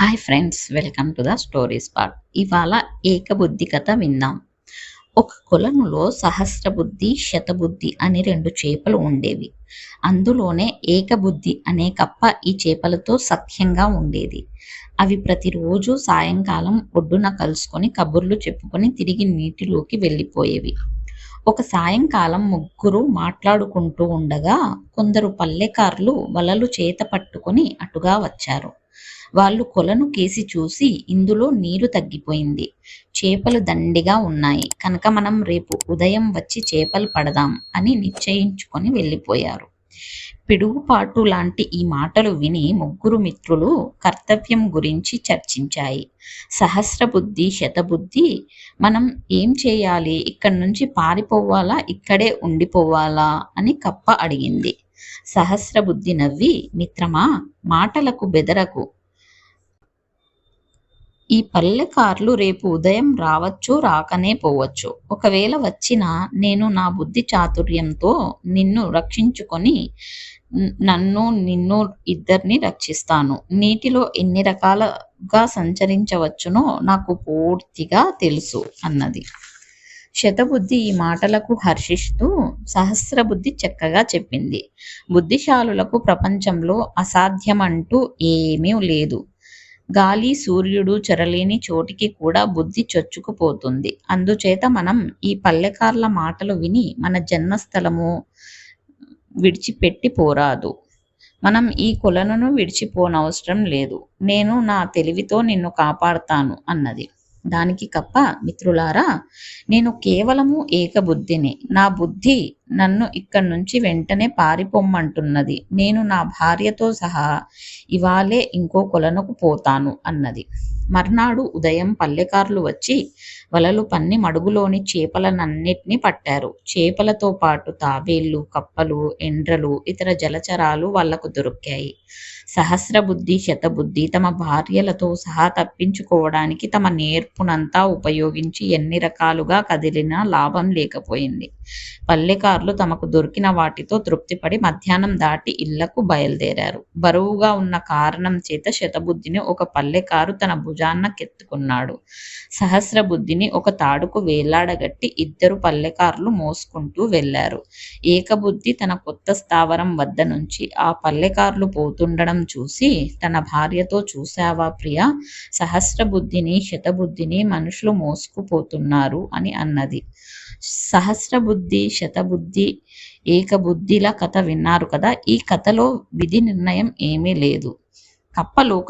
Hi friends, welcome to the story spot. ఇవాళ ఏకబుద్ధి కథ విందాం. ఒక కొలనులో సహస్రబుద్ధి, శతబుద్ధి అని రెండు చేపలు ఉండేవి. అందులోనే ఏకబుద్ధి అనే కప్ప ఈ చేపలతో సఖ్యంగా ఉండేది. అవి ప్రతిరోజు సాయంకాలం ఒడ్డున కలుసుకొని కబుర్లు చెప్పుకొని తిరిగి నీటిలోకి వెళ్ళిపోయేవి. ఒక సాయంకాలం ముగ్గురు మాట్లాడుకుంటూ ఉండగా కొందరు పల్లెకార్లు వలలు చేత పట్టుకొని అటుగా వచ్చారు. వాళ్ళు కొలను కేసి చూసి ఇందులో నీరు తగ్గిపోయింది. చేపలు దండిగా ఉన్నాయి కనుక మనం రేపు ఉదయం వచ్చి చేపలు పడదాం అని నిశ్చయించుకొని వెళ్ళిపోయారు. పిడుగుపాటు లాంటి ఈ మాటలు విని ముగ్గురు మిత్రులు కర్తవ్యం గురించి చర్చించాయి. సహస్రబుద్ధి, శతబుద్ధి, మనం ఏం చేయాలి? ఇక్కడి నుంచి పారిపోవాలా, ఇక్కడే ఉండిపోవాలా అని కప్ప అడిగింది. సహస్రబుద్ధి నవ్వి, మిత్రమా, మాటలకు బెదరకు. ఈ పల్లెకార్లు రేపు ఉదయం రావచ్చు, రాకనే పోవచ్చు. ఒకవేళ వచ్చినా నేను నా బుద్ధి చాతుర్యంతో నిన్ను రక్షించుకొని నన్ను నిన్ను ఇద్దరిని రక్షిస్తాను. నీటిలో ఎన్ని రకాలుగా సంచరించవచ్చునో నాకు పూర్తిగా తెలుసు అన్నది. శతబుద్ధి ఈ మాటలకు హర్షిస్తూ సహస్రబుద్ధి చక్కగా చెప్పింది. బుద్ధిశాలులకు ప్రపంచంలో అసాధ్యమంటూ ఏమీ లేదు. గాలి, సూర్యుడు చెరలేని చోటికి కూడా బుద్ధి చొచ్చుకుపోతుంది. అందుచేత మనం ఈ పల్లెకార్ల మాటలు విని మన జన్మస్థలము విడిచిపెట్టి పోరాదు. మనం ఈ కొలనును విడిచిపోనవసరం లేదు. నేను నా తెలివితో నిన్ను కాపాడుతాను అన్నది. దానికి కప్ప, మిత్రులారా, నేను కేవలము ఏకబుద్ధిని. నా బుద్ధి నన్ను ఇక్కడి నుంచి వెంటనే పారిపోమ్మంటున్నది. నేను నా భార్యతో సహా ఇవాళే ఇంకో కొలనుకు పోతాను అన్నది. మర్నాడు ఉదయం పల్లెకారులు వచ్చి వలలు పన్ని మడుగులోని చేపలనన్నిటినీ పట్టారు. చేపలతో పాటు తాబేళ్లు, కప్పలు, ఎండ్రలు, ఇతర జలచరాలు వాళ్లకు దొరికాయి. సహస్రబుద్ధి, శతబుద్ధి తమ భార్యలతో సహా తప్పించుకోవడానికి తమ నేర్పునంతా ఉపయోగించి ఎన్ని రకాలుగా కదిలినా లాభం లేకపోయింది. పల్లెకారులు తమకు దొరికిన వాటితో తృప్తిపడి మధ్యాహ్నం దాటి ఇళ్లకు బయలుదేరారు. బరువుగా ఉన్న కారణం చేత శతబుద్ధిని ఒక పల్లెకారు తన భుజాన్న కెత్తుకున్నాడు. సహస్రబుద్ధిని ఒక తాడుకు వేలాడగట్టి ఇద్దరు పల్లెకారులు మోసుకుంటూ వెళ్లారు. ఏకబుద్ధి తన కొత్త స్థావరం వద్ద నుంచి ఆ పల్లెకారులు పోతుండడం చూసి తన భార్యతో, చూశావా ప్రియా, సహస్రబుద్ధిని, శతబుద్ధిని మనుషులు మోసుకుపోతున్నారు అని అన్నది. సహస్రబుద్ధి, శతబుద్ధి, ఏకబుద్ధిల కథ విన్నారు కదా. ఈ కథలో విధి నిర్ణయం ఏమీ లేదు. కప్ప లోక